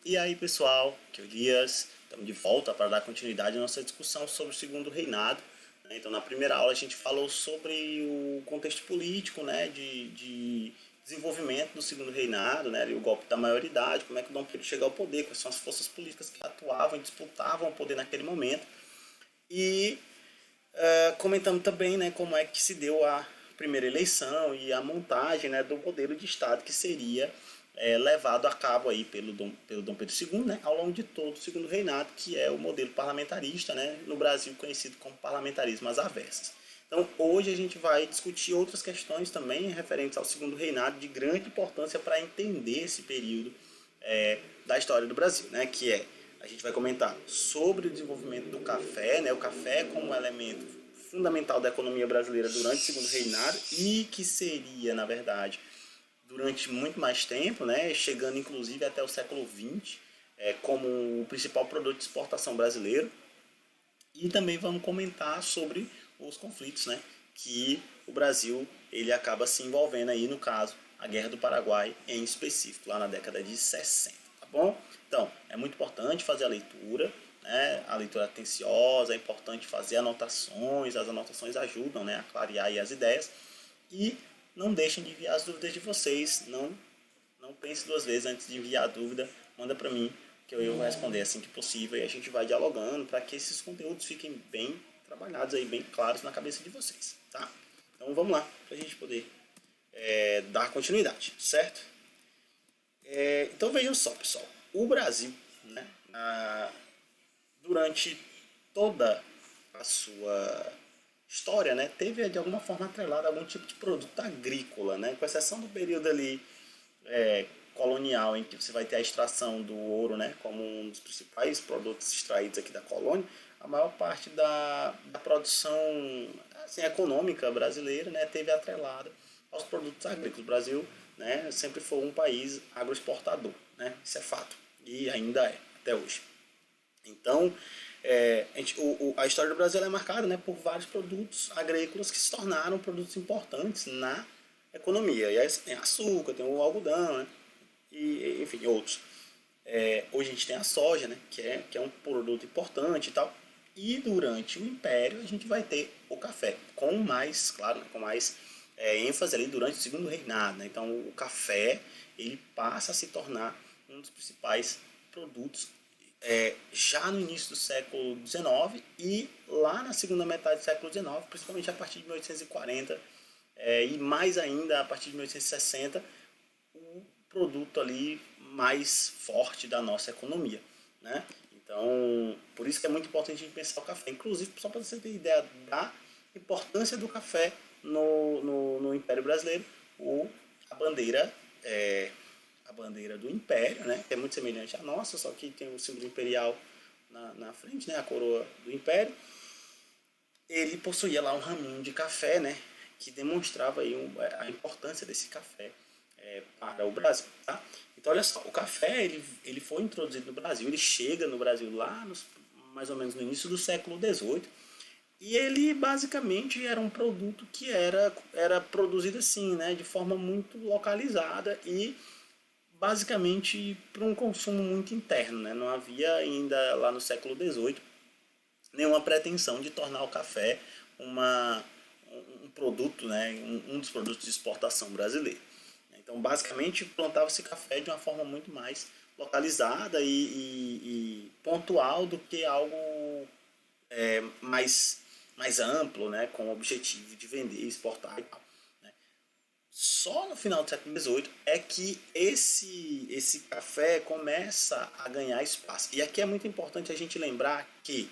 E aí, pessoal, aqui é o Elias, estamos de volta para dar continuidade à nossa discussão sobre o segundo reinado. Então, na primeira aula, a gente falou sobre o contexto político, né, de desenvolvimento do segundo reinado, né, e o golpe da maioridade, como é que o Dom Pedro chegou ao poder, quais são as forças políticas que atuavam e disputavam o poder naquele momento. E comentamos também, né, como é que se deu a primeira eleição e a montagem, né, do modelo de Estado que seria levado a cabo aí pelo Dom Pedro II, né, ao longo de todo o segundo reinado, que é o modelo parlamentarista, né, no Brasil conhecido como parlamentarismo às avessas. Então, hoje a gente vai discutir outras questões também referentes ao segundo reinado de grande importância para entender esse período da história do Brasil, né, que é a gente vai comentar sobre o desenvolvimento do café, né, o café como elemento fundamental da economia brasileira durante o segundo reinado e que seria, na verdade, durante muito mais tempo, né, chegando inclusive até o século XX, como o principal produto de exportação brasileiro. E também vamos comentar sobre os conflitos, né, que o Brasil ele acaba se envolvendo aí, no caso, a Guerra do Paraguai em específico, lá na década de 60, tá bom? Então, é muito importante fazer a leitura, né, a leitura atenciosa, é importante fazer anotações, as anotações ajudam, né, a clarear aí as ideias, e não deixem de enviar as dúvidas de vocês, não pense duas vezes antes de enviar a dúvida, manda para mim, que eu vou responder assim que possível e a gente vai dialogando para que esses conteúdos fiquem bem trabalhados aí, bem claros na cabeça de vocês, tá? Então vamos lá, para a gente poder dar continuidade, certo? Então vejam só, pessoal, o Brasil, né, durante toda a sua história, né, teve de alguma forma atrelado a algum tipo de produto agrícola, né, com exceção do período ali colonial, em que você vai ter a extração do ouro, né, como um dos principais produtos extraídos aqui da colônia. A maior parte da produção assim, econômica brasileira, né, teve atrelada aos produtos agrícolas. O Brasil, né, sempre foi um país agroexportador, né, isso é fato, e ainda é, até hoje. Então, a história do Brasil é marcada, né, por vários produtos agrícolas que se tornaram produtos importantes na economia. E aí tem açúcar, tem o algodão, né, e enfim, outros. Hoje a gente tem a soja, né, que é um produto importante e tal. E durante o Império a gente vai ter o café, com mais, claro, né, com mais ênfase ali durante o segundo reinado. Né? Então o café ele passa a se tornar um dos principais produtos já no início do século XIX e lá na segunda metade do século XIX, principalmente a partir de 1840 e mais ainda a partir de 1860, o produto ali mais forte da nossa economia, né? Então, por isso que é muito importante a gente pensar o café. Inclusive, só para você ter ideia da importância do café no Império Brasileiro, o, a bandeira a bandeira do Império, né? Que é muito semelhante à nossa, só que tem o símbolo imperial na frente, né? A coroa do Império. Ele possuía lá um raminho de café, né? Que demonstrava aí a importância desse café para o Brasil, tá? Então, olha só, o café ele foi introduzido no Brasil, ele chega no Brasil lá mais ou menos no início do século XVIII e ele basicamente era um produto que era produzido assim, né, de forma muito localizada e basicamente para um consumo muito interno, né? Não havia ainda lá no século XVIII nenhuma pretensão de tornar o café um produto, né, um dos produtos de exportação brasileiro. Então, basicamente, plantava-se café de uma forma muito mais localizada e pontual do que algo mais amplo, né, com o objetivo de vender, exportar e tal. Né. Só no final do século XVIII é que esse café começa a ganhar espaço. E aqui é muito importante a gente lembrar que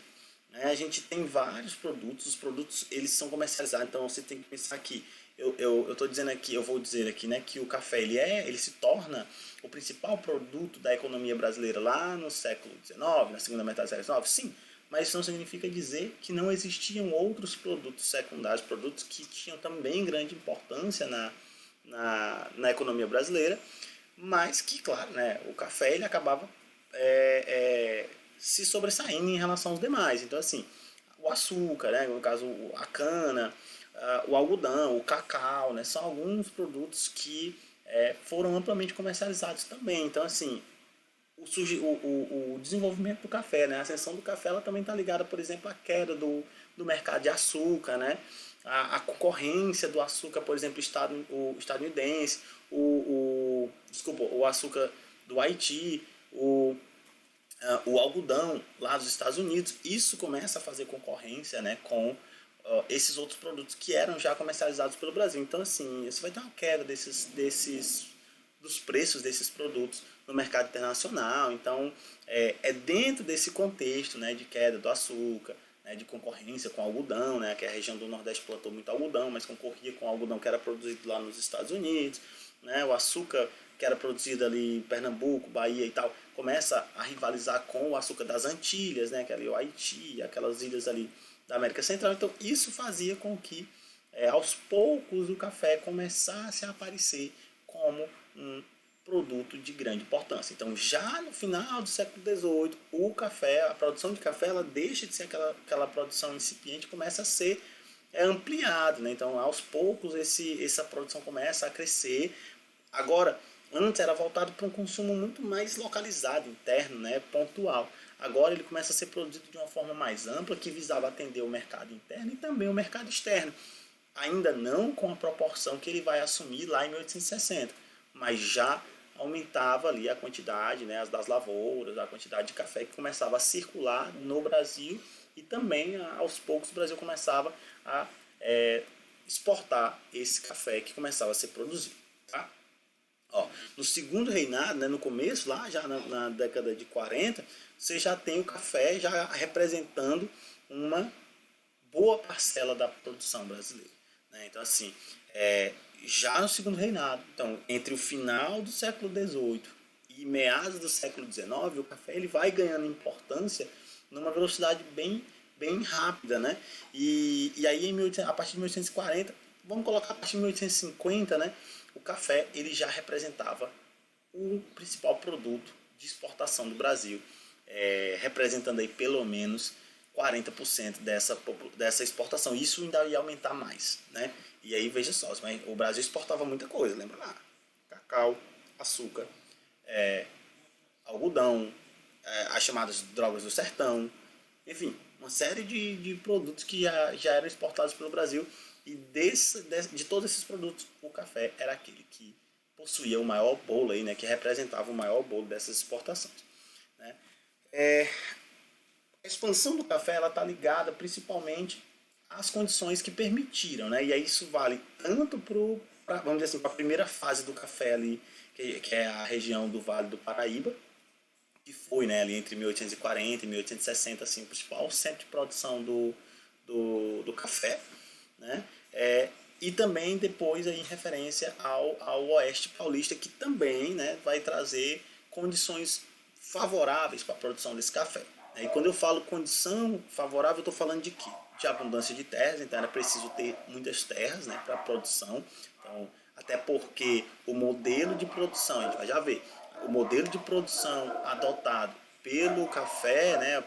a gente tem vários produtos, os produtos eles são comercializados, então você tem que pensar que eu estou dizendo aqui, eu vou dizer aqui, né, que o café ele se torna o principal produto da economia brasileira lá no século XIX, na segunda metade do século XIX, sim, mas isso não significa dizer que não existiam outros produtos secundários, produtos que tinham também grande importância na economia brasileira, mas que, claro, né, o café ele acabava se sobressaindo em relação aos demais. Então, assim, o açúcar, né, no caso a cana, o algodão, o cacau, né, são alguns produtos que foram amplamente comercializados também. Então, assim, o desenvolvimento do café, né? A ascensão do café ela também está ligada, por exemplo, à queda do mercado de açúcar, né? A concorrência do açúcar, por exemplo, o estadunidense, desculpa, o açúcar do Haiti, o algodão lá dos Estados Unidos, isso começa a fazer concorrência, né, com esses outros produtos que eram já comercializados pelo Brasil. Então, assim, você vai ter uma queda dos preços desses produtos no mercado internacional. Então, é dentro desse contexto, né, de queda do açúcar, né, de concorrência com algodão, né, que a região do Nordeste plantou muito algodão, mas concorria com algodão que era produzido lá nos Estados Unidos, né, o açúcar que era produzido ali em Pernambuco, Bahia e tal, começa a rivalizar com o açúcar das Antilhas, né, que é ali o Haiti, aquelas ilhas ali da América Central. Então, isso fazia com que, aos poucos, o café começasse a aparecer como um produto de grande importância. Então, já no final do século XVIII, o café, a produção de café, ela deixa de ser aquela produção incipiente, começa a ser ampliado, né? Então, aos poucos, essa produção começa a crescer. Agora, antes era voltado para um consumo muito mais localizado, interno, né, pontual. Agora ele começa a ser produzido de uma forma mais ampla, que visava atender o mercado interno e também o mercado externo. Ainda não com a proporção que ele vai assumir lá em 1860, mas já aumentava ali a quantidade, né, as das lavouras, a quantidade de café que começava a circular no Brasil, e também aos poucos o Brasil começava a exportar esse café que começava a ser produzido. Tá? Ó, no segundo reinado, né, no começo, lá já na década de 40, você já tem o café já representando uma boa parcela da produção brasileira. Né? Então, assim, já no segundo reinado, então, entre o final do século XVIII e meados do século XIX, o café ele vai ganhando importância numa velocidade bem rápida. Né? E aí, a partir de 1840, vamos colocar a partir de 1850, né, o café ele já representava o principal produto de exportação do Brasil, representando aí pelo menos 40% dessa exportação. Isso ainda ia aumentar mais, né? E aí veja só, o Brasil exportava muita coisa, lembra lá? Cacau, açúcar, algodão, as chamadas drogas do sertão, enfim, uma série de produtos que já eram exportados pelo Brasil. E de todos esses produtos, o café era aquele que possuía o maior bolo aí, né, que representava o maior bolo dessas exportações. Né? A expansão do café está ligada principalmente às condições que permitiram, né? E aí isso vale tanto vamos dizer assim, para a primeira fase do café ali, que é a região do Vale do Paraíba, que foi, né, ali entre 1840 e 1860 assim, o principal centro de produção do café, né? E também depois aí, em referência ao Oeste Paulista, que também, né, vai trazer condições favoráveis para a produção desse café. E quando eu falo condição favorável, eu estou falando de quê? De abundância de terras, então era preciso ter muitas terras, né, para a produção. Então, até porque o modelo de produção, a gente vai já ver, o modelo de produção adotado pelo café, né,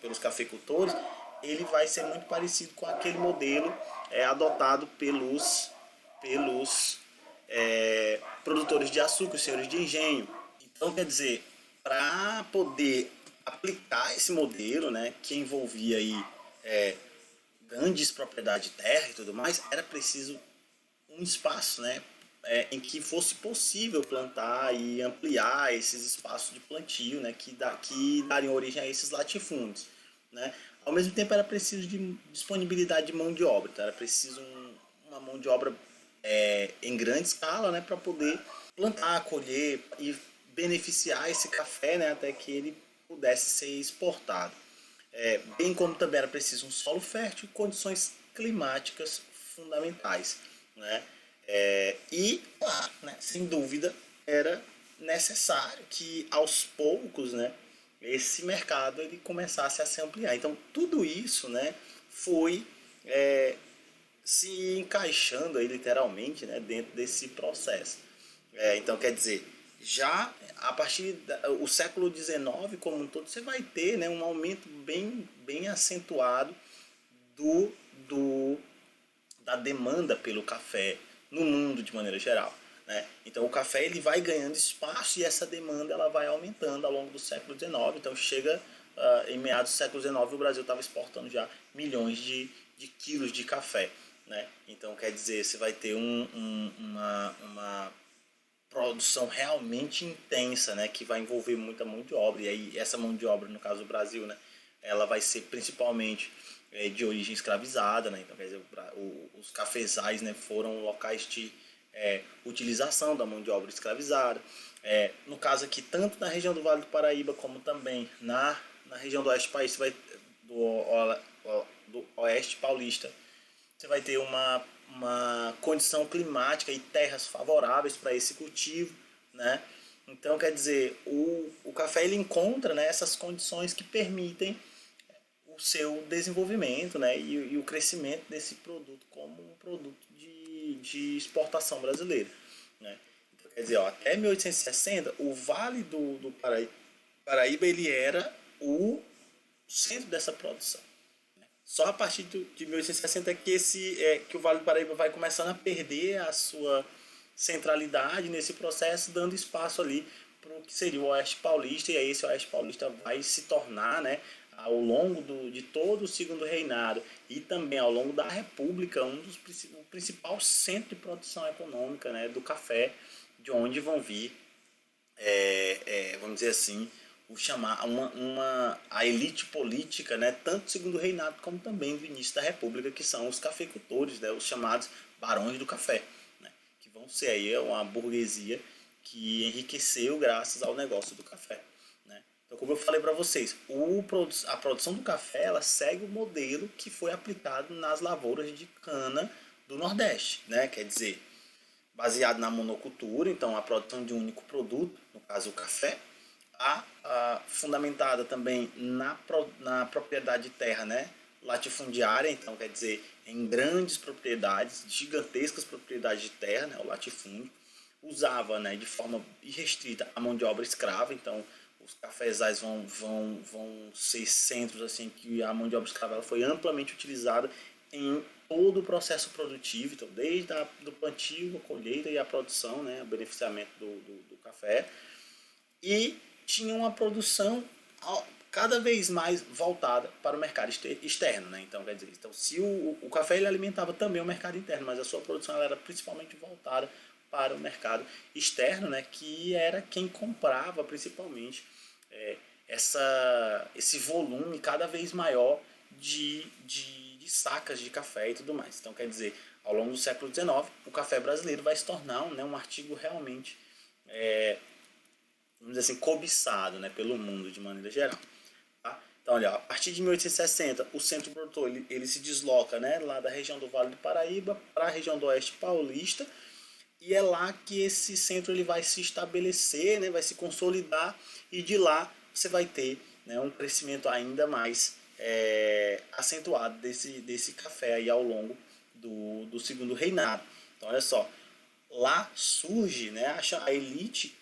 pelos cafeicultores, ele vai ser muito parecido com aquele modelo adotado pelos produtores de açúcar, os senhores de engenho. Então, quer dizer, para poder aplicar esse modelo, né, que envolvia aí grandes propriedades de terra e tudo mais, era preciso um espaço, né, em que fosse possível plantar e ampliar esses espaços de plantio, né, que dariam origem a esses latifúndios. Né? Ao mesmo tempo era preciso de disponibilidade de mão de obra, então era preciso uma mão de obra em grande escala, né, para poder plantar, colher e beneficiar esse café, né, até que ele pudesse ser exportado. Bem como também era preciso um solo fértil e condições climáticas fundamentais. Né? E, claro, né, sem dúvida, era necessário que aos poucos, né, esse mercado ele começasse a se ampliar. Então, tudo isso, né, foi se encaixando aí, literalmente, né, dentro desse processo. Então, quer dizer, já a partir do século XIX como um todo, você vai ter, né, um aumento bem acentuado da demanda pelo café no mundo de maneira geral. né? Então o café ele vai ganhando espaço e essa demanda ela vai aumentando ao longo do século XIX. Então chega em meados do século XIX o Brasil estava exportando já milhões de quilos de café, né? Então quer dizer, você vai ter uma produção realmente intensa, né, que vai envolver muita mão de obra. E aí essa mão de obra, no caso do Brasil, né, ela vai ser principalmente de origem escravizada, né? Então quer dizer, os cafezais, né, foram locais de utilização da mão de obra escravizada. No caso aqui, tanto na região do Vale do Paraíba como também na região do Oeste País, do Oeste Paulista, você vai ter uma condição climática e terras favoráveis para esse cultivo, né? Então, quer dizer, o café ele encontra, né, essas condições que permitem o seu desenvolvimento, né, e o crescimento desse produto como um produto de exportação brasileira, né? Então, quer dizer, ó, até 1860, o Vale do Paraíba ele era o centro dessa produção. Só a partir de 1860 que o Vale do Paraíba vai começando a perder a sua centralidade nesse processo, dando espaço ali para o que seria o Oeste Paulista, e aí esse Oeste Paulista vai se tornar, né, ao longo de todo o segundo reinado e também ao longo da República, o principal centro de produção econômica, né, do café, de onde vão vir, vamos dizer assim, a elite política, né, tanto do segundo reinado como também do início da República, que são os cafeicultores, né, os chamados barões do café, né, que vão ser aí uma burguesia que enriqueceu graças ao negócio do café, né? Então, como eu falei para vocês, a produção do café ela segue o modelo que foi aplicado nas lavouras de cana do Nordeste, né? Quer dizer, baseado na monocultura, então a produção de um único produto, no caso o café, fundamentada também na propriedade de terra, né, latifundiária, então quer dizer, em grandes propriedades, gigantescas propriedades de terra, né, o latifúndio, usava, né, de forma irrestrita a mão de obra escrava, então os cafezais vão ser centros assim que a mão de obra escrava ela foi amplamente utilizada em todo o processo produtivo, então desde do plantio, a colheita e a produção, né, o beneficiamento do café, e tinha uma produção cada vez mais voltada para o mercado externo, né? Então, quer dizer, então, se o café ele alimentava também o mercado interno, mas a sua produção ela era principalmente voltada para o mercado externo, né? Que era quem comprava principalmente esse volume cada vez maior de sacas de café e tudo mais. Então, quer dizer, ao longo do século XIX, o café brasileiro vai se tornar, né, um artigo realmente vamos dizer assim, cobiçado, né, pelo mundo de maneira geral. Tá? Então, olha, a partir de 1860, o centro produtor ele se desloca, né, lá da região do Vale do Paraíba para a região do Oeste Paulista, e é lá que esse centro ele vai se estabelecer, né, vai se consolidar, e de lá você vai ter, né, um crescimento ainda mais acentuado desse café aí ao longo do segundo reinado. Então, olha só, lá surge, né, a elite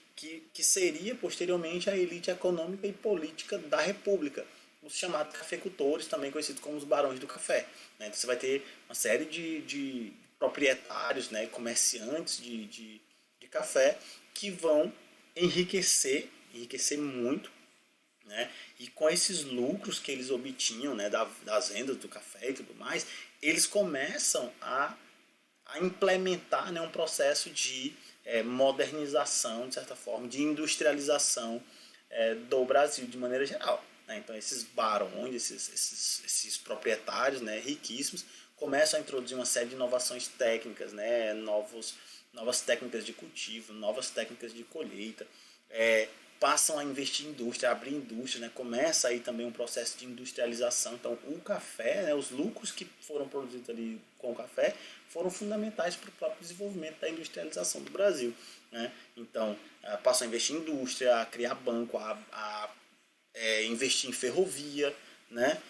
que seria posteriormente a elite econômica e política da República, os chamados cafeicultores, também conhecidos como os barões do café, né? Então você vai ter uma série de proprietários, né, comerciantes de café que vão enriquecer muito, né? E com esses lucros que eles obtinham, né, das vendas do café e tudo mais, eles começam a implementar, né, um processo de modernização, de certa forma, de industrialização do Brasil de maneira geral, né? Então esses barões, esses proprietários, né, riquíssimos, começam a introduzir uma série de inovações técnicas, né, novas técnicas de cultivo, novas técnicas de colheita, passam a investir em indústria, a abrir indústria, né? Começa aí também um processo de industrialização. Então o café, né, os lucros que foram produzidos ali com o café foram fundamentais para o próprio desenvolvimento da industrialização do Brasil, né? Então passam a investir em indústria, a criar banco, a investir em ferrovia, né?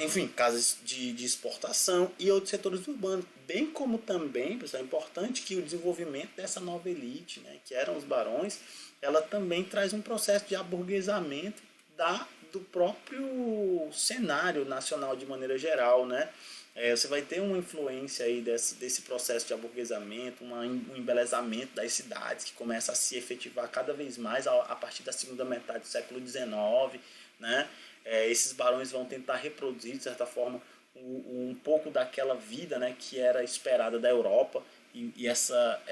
Enfim, casas de exportação e outros setores urbanos, bem como também, pessoal, é importante que o desenvolvimento dessa nova elite, né, que eram os barões, ela também traz um processo de aburguesamento do próprio cenário nacional de maneira geral, né? Você vai ter uma influência aí desse processo de aburguesamento, um embelezamento das cidades que começa a se efetivar cada vez mais a partir da segunda metade do século XIX, né? Esses barões vão tentar reproduzir, de certa forma, um pouco daquela vida, né, que era esperada da Europa, e essa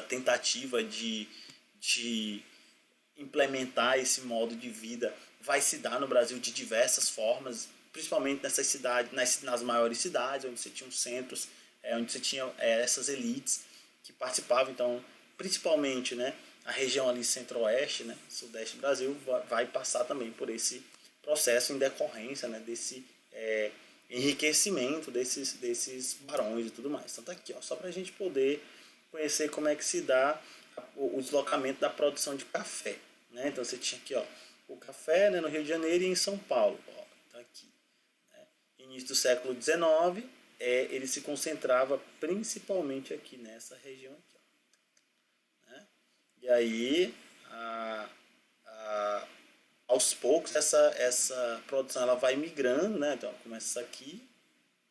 tentativa de implementar esse modo de vida vai se dar no Brasil de diversas formas, principalmente nessas cidades, nas maiores cidades, onde você tinha os centros, onde você tinha essas elites que participavam. Então, principalmente, né, a região ali centro-oeste, né, sudeste do Brasil, vai passar também por esse processo em decorrência, né, desse enriquecimento desses barões e tudo mais. Então tá aqui, ó, só para a gente poder conhecer como é que se dá o deslocamento da produção de café, né? Então você tinha aqui, ó, o café, né, no Rio de Janeiro e em São Paulo, ó, tá aqui, né? Início do século XIX, ele se concentrava principalmente aqui nessa região aqui, ó, né? E aí aos poucos essa produção ela vai migrando, né? Então começa aqui,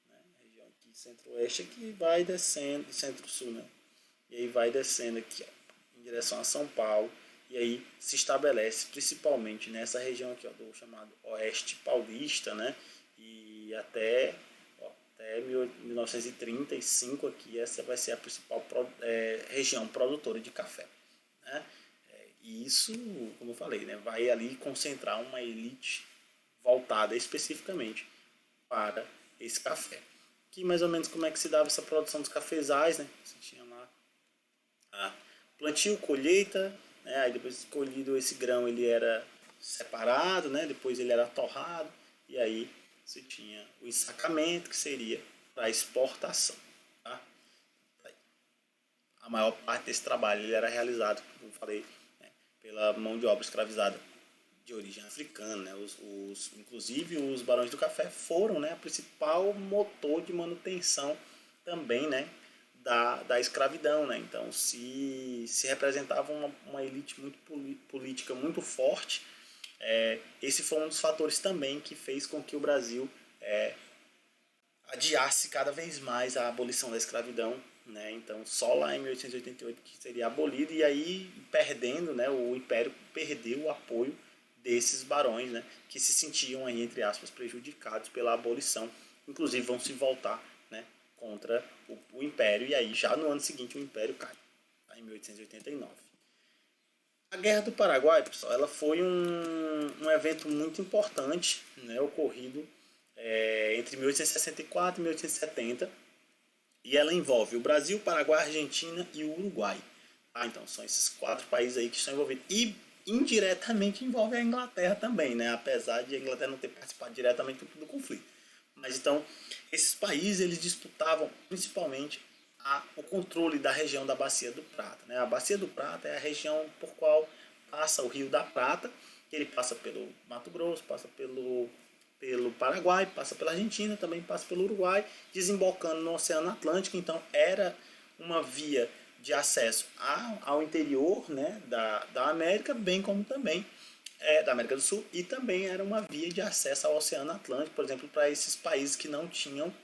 né, região aqui centro-oeste, aqui vai descendo, centro-sul, né? E aí vai descendo aqui, ó, em direção a São Paulo, e aí se estabelece principalmente nessa região aqui, ó, do chamado Oeste Paulista, né? E até 1935 aqui, essa vai ser a principal região produtora de café, né? E isso, como eu falei, né, vai ali concentrar uma elite voltada especificamente para esse café. Aqui mais ou menos como é que se dava essa produção dos cafezais, né? Você tinha lá a plantio, colheita, né? Aí depois de colhido esse grão ele era separado, né? Depois ele era torrado, e aí você tinha o ensacamento, que seria para exportação. Tá? A maior parte desse trabalho ele era realizado, como eu falei, né, pela mão de obra escravizada de origem africana, né? Inclusive os barões do café foram, né, a principal motor de manutenção também, né, da escravidão, né? Então se representava uma elite muito política muito forte. Esse foi um dos fatores também que fez com que o Brasil adiasse cada vez mais a abolição da escravidão, né? Então só lá em 1888 que seria abolido, e aí perdendo, né, o Império perdeu o apoio desses barões, né, que se sentiam aí, entre aspas, prejudicados pela abolição, inclusive vão se voltar, né, contra o Império, e aí já no ano seguinte o Império cai, tá, em 1889. A Guerra do Paraguai, pessoal, ela foi um evento muito importante, né, ocorrido entre 1864 e 1870, e ela envolve o Brasil, o Paraguai, a Argentina e o Uruguai. Ah, então são esses 4 países aí que estão envolvidos. E indiretamente envolve a Inglaterra também, né? Apesar de a Inglaterra não ter participado diretamente do conflito. Mas então, esses países eles disputavam principalmente o controle da região da Bacia do Prata, né? A Bacia do Prata é a região por qual passa o Rio da Prata, que ele passa pelo Mato Grosso, passa pelo Paraguai, passa pela Argentina, também passa pelo Uruguai, desembocando no Oceano Atlântico. Então era uma via de acesso ao interior, né, da América, bem como também da América do Sul, e também era uma via de acesso ao Oceano Atlântico, por exemplo, para esses países que não tinham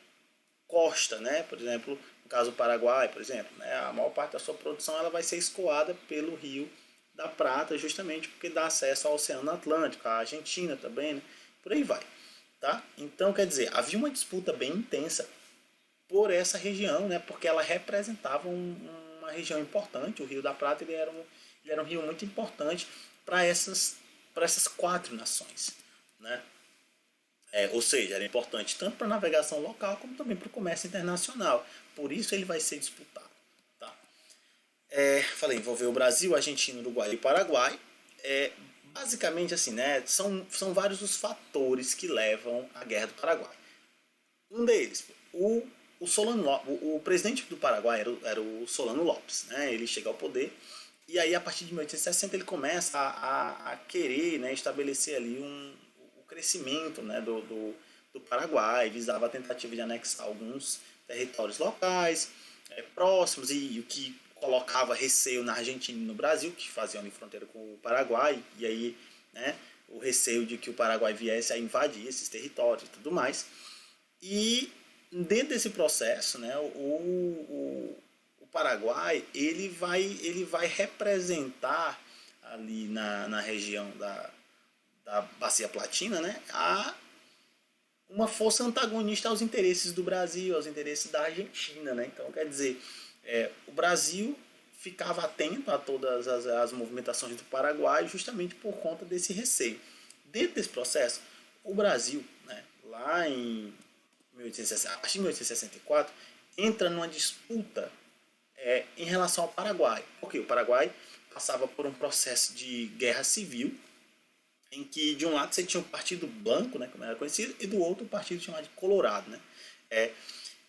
costa, né? Por exemplo, no caso do Paraguai, por exemplo, né, a maior parte da sua produção ela vai ser escoada pelo Rio da Prata, justamente porque dá acesso ao Oceano Atlântico, a Argentina também, né? Por aí vai. Tá? Então, quer dizer, havia uma disputa bem intensa por essa região, né? Porque ela representava uma região importante. O Rio da Prata ele era um rio muito importante para essas 4 nações, né? Ou seja, era importante tanto para a navegação local como também para o comércio internacional. Por isso ele vai ser disputado. Tá? Falei, envolveu o Brasil, a Argentina, o Uruguai e o Paraguai. Basicamente assim, né? São vários os fatores que levam à Guerra do Paraguai. Um deles, o Solano, o presidente do Paraguai era o Solano Lopes, né? Ele chega ao poder e aí a partir de 1860 ele começa a querer, né, estabelecer ali o crescimento, né, do Paraguai, visava a tentativa de anexar alguns territórios locais próximos, e o que colocava receio na Argentina e no Brasil, que faziam ali fronteira com o Paraguai, e aí, né, o receio de que o Paraguai viesse a invadir esses territórios e tudo mais. E dentro desse processo, né, o Paraguai ele vai representar ali na região da Bacia Platina, né, uma força antagonista aos interesses do Brasil, aos interesses da Argentina. Né? Então, quer dizer, o Brasil ficava atento a todas as movimentações do Paraguai justamente por conta desse receio. Dentro desse processo, o Brasil, né, lá em 1860, a partir de 1864, entra numa disputa em relação ao Paraguai. Porque o Paraguai passava por um processo de guerra civil, em que de um lado você tinha o Partido Blanco, né, como era conhecido, e do outro o partido chamado de Colorado. Né?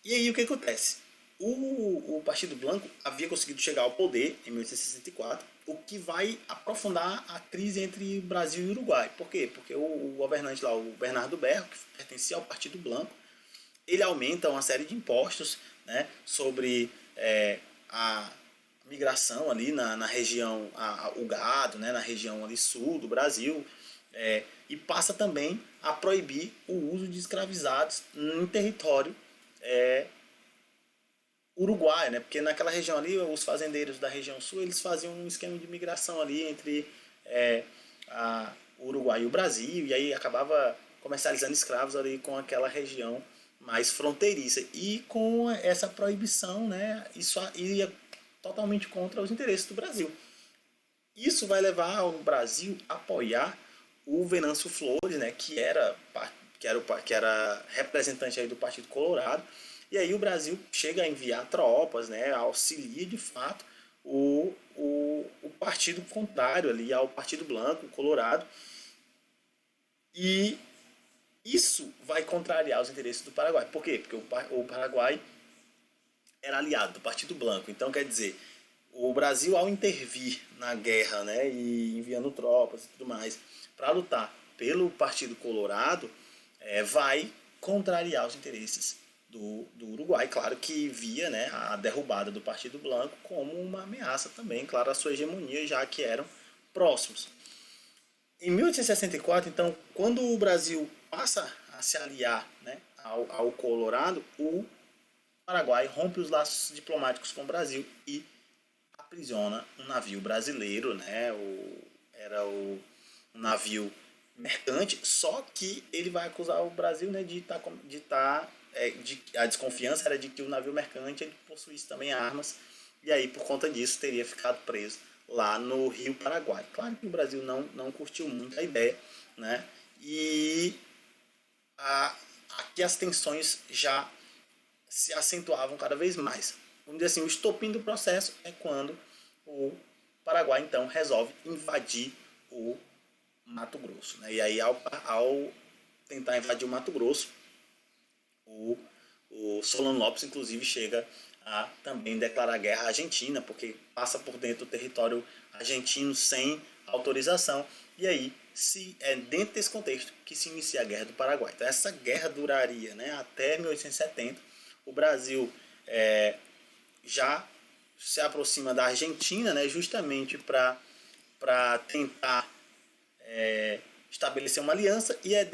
E aí o que acontece? O Partido Blanco havia conseguido chegar ao poder em 1864, o que vai aprofundar a crise entre Brasil e Uruguai. Por quê? Porque o governante lá, o Bernardo Berro, que pertencia ao Partido Blanco, ele aumenta uma série de impostos, né, sobre a migração ali na região, o gado, né, na região ali sul do Brasil, e passa também a proibir o uso de escravizados em território uruguaio, né? Porque naquela região ali, os fazendeiros da região sul, eles faziam um esquema de migração ali entre o Uruguai e o Brasil, e aí acabava comercializando escravos ali com aquela região mais fronteiriça. E com essa proibição, né, isso iria totalmente contra os interesses do Brasil. Isso vai levar o Brasil a apoiar o Venâncio Flores, né, que era representante aí do Partido Colorado. E aí o Brasil chega a enviar tropas, né, auxilia de fato o partido contrário ali ao Partido Blanco, Colorado. E isso vai contrariar os interesses do Paraguai. Por quê? Porque o Paraguai era aliado do Partido Blanco. Então, quer dizer, o Brasil, ao intervir na guerra, né, e enviando tropas e tudo mais para lutar pelo Partido Colorado, vai contrariar os interesses do Uruguai. Claro que via, né, a derrubada do Partido Blanco como uma ameaça também, claro, à sua hegemonia, já que eram próximos. Em 1864, então, quando o Brasil passa a se aliar, né, ao Colorado, o Paraguai rompe os laços diplomáticos com o Brasil e aprisiona um navio brasileiro, né? Era um navio mercante, só que ele vai acusar o Brasil, né, a desconfiança era de que o navio mercante ele possuísse também armas, e aí por conta disso teria ficado preso lá no Rio Paraguai. Claro que o Brasil não curtiu muito a ideia, né? E aqui as tensões já se acentuavam cada vez mais. Vamos dizer assim, o estopim do processo é quando o Paraguai então resolve invadir o Mato Grosso. Né? E aí ao tentar invadir o Mato Grosso, o Solano Lopes inclusive chega a também declarar guerra à Argentina, porque passa por dentro do território argentino sem autorização. E aí é dentro desse contexto que se inicia a Guerra do Paraguai. Então essa guerra duraria, né, até 1870. O Brasil já se aproxima da Argentina, né, justamente para tentar estabelecer uma aliança, e é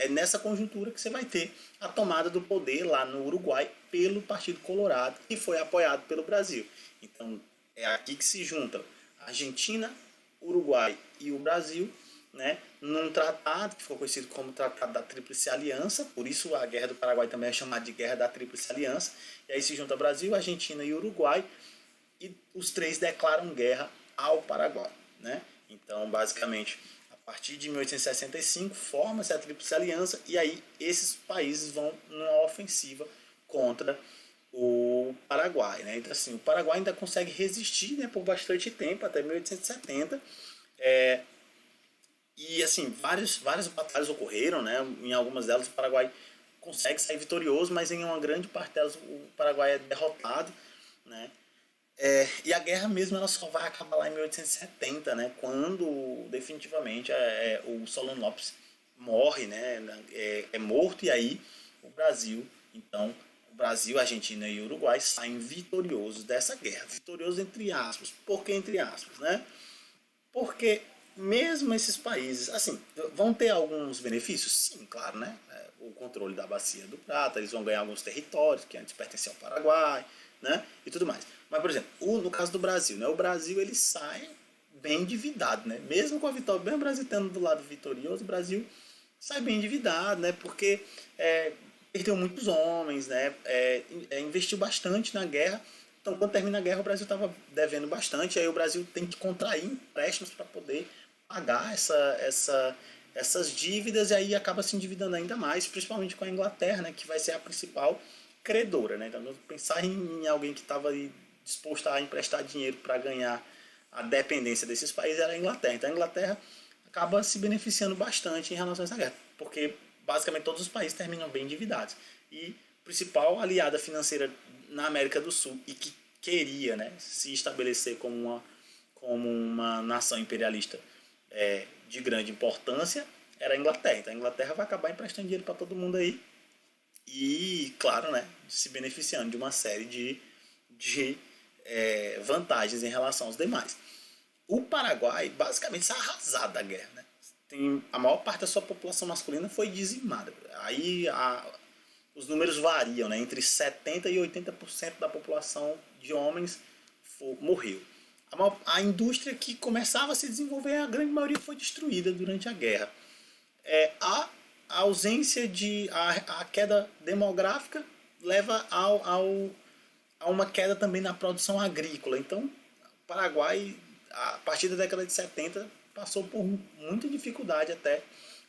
nessa conjuntura que você vai ter a tomada do poder lá no Uruguai pelo Partido Colorado, que foi apoiado pelo Brasil. Então é aqui que se juntam a Argentina, Uruguai e o Brasil, né, num tratado que ficou conhecido como Tratado da Tríplice Aliança. Por isso a Guerra do Paraguai também é chamada de Guerra da Tríplice Aliança. E aí se junta Brasil, Argentina e Uruguai, e os três declaram guerra ao Paraguai, né? Então, basicamente, a partir de 1865 forma-se a Tríplice Aliança, e aí esses países vão numa ofensiva contra o Paraguai, né? Então, assim, o Paraguai ainda consegue resistir, né, por bastante tempo, até 1870. E assim, várias batalhas ocorreram, né? Em algumas delas o Paraguai consegue sair vitorioso, mas em uma grande parte delas o Paraguai é derrotado, né? E a guerra mesmo ela só vai acabar lá em 1870, né? Quando definitivamente o Solano Lopes morre, né? É morto, e aí o Brasil, a Argentina e o Uruguai saem vitoriosos dessa guerra. Vitoriosos entre aspas. Por que entre aspas, né? Porque mesmo esses países, assim, vão ter alguns benefícios? Sim, claro, né? o controle da Bacia do Prata, eles vão ganhar alguns territórios que antes pertenciam ao Paraguai, né, e tudo mais. Mas, por exemplo, no caso do Brasil, né, o Brasil ele sai bem endividado, né? Mesmo com a vitória, bem o Brasil estando do lado vitorioso, o Brasil sai bem endividado, né? Porque perdeu muitos homens, né? Investiu bastante na guerra. Então, quando termina a guerra, o Brasil estava devendo bastante. Aí o Brasil tem que contrair empréstimos para poder pagar essas dívidas. E aí acaba se endividando ainda mais, principalmente com a Inglaterra, né? Que vai ser a principal credora, né? Então, pensar em alguém que estava disposto a emprestar dinheiro para ganhar a dependência desses países era a Inglaterra. Então a Inglaterra acaba se beneficiando bastante em relação a essa guerra, porque basicamente todos os países terminam bem endividados. E a principal aliada financeira na América do Sul e que queria, né, se estabelecer como uma nação imperialista de grande importância era a Inglaterra. Então a Inglaterra vai acabar emprestando dinheiro para todo mundo aí e, claro, né, se beneficiando de uma série de vantagens em relação aos demais. O Paraguai basicamente está arrasado da guerra, né? A maior parte da sua população masculina foi dizimada. Aí os números variam, né? Entre 70% e 80% da população de homens morreu. A indústria que começava a se desenvolver, a grande maioria foi destruída durante a guerra. A ausência a queda demográfica leva a uma queda também na produção agrícola. Então, o Paraguai, a partir da década de 70, passou por muita dificuldade até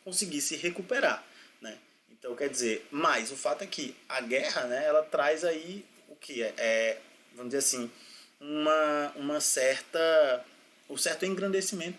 conseguir se recuperar, né? Então, quer dizer, mas o fato é que a guerra, né, ela traz aí o que vamos dizer assim, um certo engrandecimento,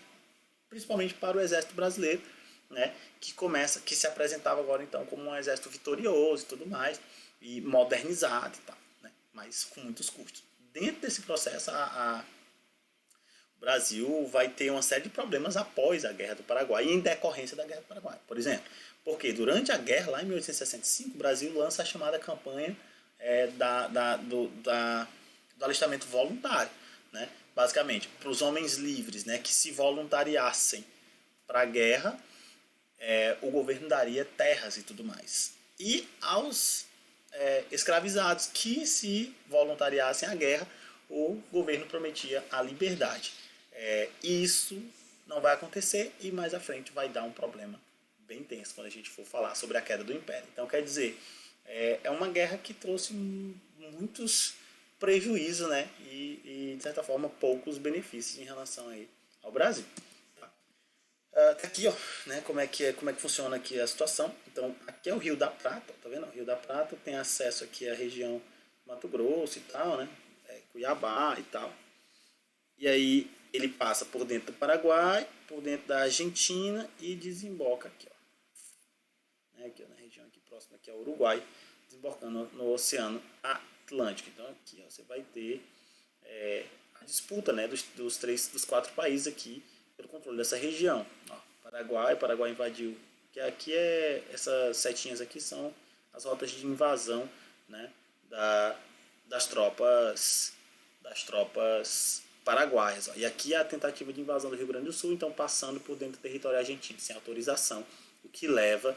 principalmente para o exército brasileiro, né, que se apresentava agora então como um exército vitorioso e tudo mais, e modernizado e tal, né, mas com muitos custos. Dentro desse processo, o Brasil vai ter uma série de problemas após a Guerra do Paraguai e em decorrência da Guerra do Paraguai. Por exemplo, porque durante a guerra, lá em 1865, o Brasil lança a chamada campanha do alistamento voluntário, né? Basicamente, para os homens livres, né, que se voluntariassem para a guerra, o governo daria terras e tudo mais. E aos escravizados que se voluntariassem à guerra, o governo prometia a liberdade. Isso não vai acontecer e mais à frente vai dar um problema bem tenso quando a gente for falar sobre a queda do Império. Então, quer dizer, é uma guerra que trouxe muitos prejuízos, né? E de certa forma, poucos benefícios em relação aí ao Brasil. Tá aqui, ó, né, como é que funciona aqui a situação. Então, aqui é o Rio da Prata, tá vendo? O Rio da Prata tem acesso aqui à região Mato Grosso e tal, né? Cuiabá e tal. E aí ele passa por dentro do Paraguai, por dentro da Argentina e desemboca aqui, ó. Aqui, ó, na região aqui próxima aqui ao Uruguai, desembocando no Oceano Atlântico. Então aqui, ó, você vai ter a disputa, né, dos 4 países aqui pelo controle dessa região. Ó, o Paraguai invadiu, que aqui essas setinhas aqui são as rotas de invasão, né, das tropas paraguaias. Ó. E aqui é a tentativa de invasão do Rio Grande do Sul, então passando por dentro do território argentino, sem autorização, o que leva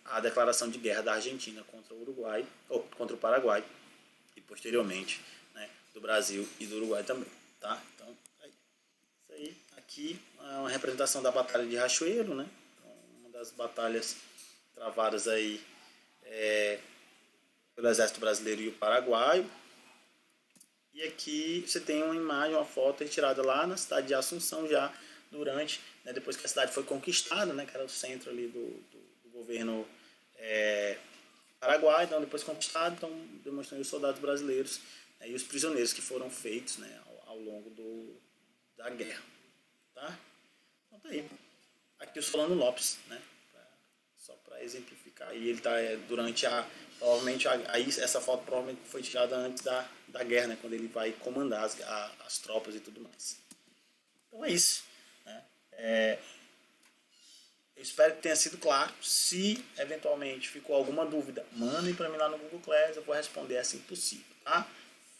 à declaração de guerra da Argentina contra o Uruguai, ou contra o Paraguai, e posteriormente, né, do Brasil e do Uruguai também. Tá? Então, isso aí. Aqui é uma representação da Batalha de Riachuelo, né? Então, uma das batalhas travadas aí pelo Exército Brasileiro e o Paraguaio. E aqui você tem uma imagem, uma foto retirada lá na cidade de Assunção já durante, né, depois que a cidade foi conquistada, né, que era o centro ali do governo paraguaio, então depois conquistado, então demonstrando os soldados brasileiros e os prisioneiros que foram feitos, né, ao longo da guerra. Tá? Então tá aí. Aqui o Solano Lopes, né, só para exemplificar. E ele está durante provavelmente aí essa foto provavelmente foi tirada antes da guerra, né, quando ele vai comandar as tropas e tudo mais. Então é isso, né? Eu espero que tenha sido claro. Se eventualmente ficou alguma dúvida, mandem para mim lá no Google Class, eu vou responder assim que possível, tá?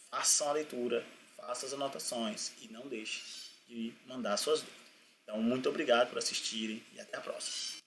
Façam a leitura, façam as anotações e não deixe de mandar suas dúvidas. Então, muito obrigado por assistirem e até a próxima.